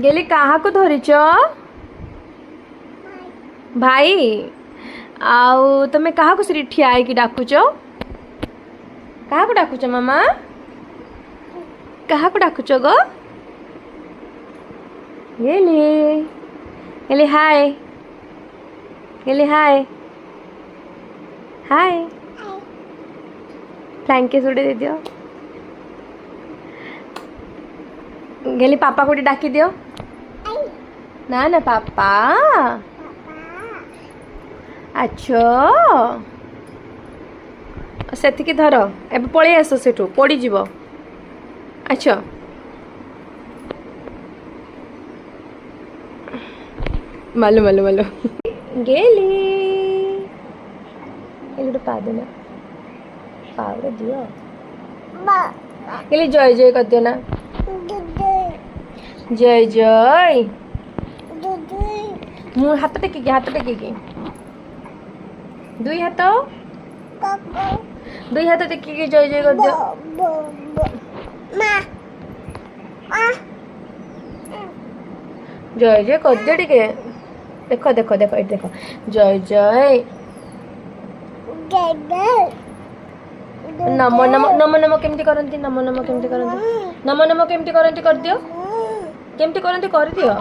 गेली कहा को धरिच भाई आउ तमे कहा को सिरी ठिया कि डाकुच कहा को डाकुच मामा कहा को डाकुच गो गेली गेली हाय गेली हाय हाय फ्लाइंग किस उड़े दे दियो गेली पापा को डाकी दियो ना ना पापा अच्छा सेतिकी धर एबे पळै आस सेठू पड़ी जीव अच्छा मालू मालू मालू गेली एलुड पादे ना पावरे दियो गेली जय जय कर दियो ना जय जय मु हाथ टेकी दुई हाथ टेकी जय जय कर दियो जय जय कर दियो टिके देखो देखो देखो ये देखो जय जय नमो नमो नमो नमो केमती करंती नमो नमो केमती करंती नमो नमो केमती करंती कर दियो केमती करंती कर दियो।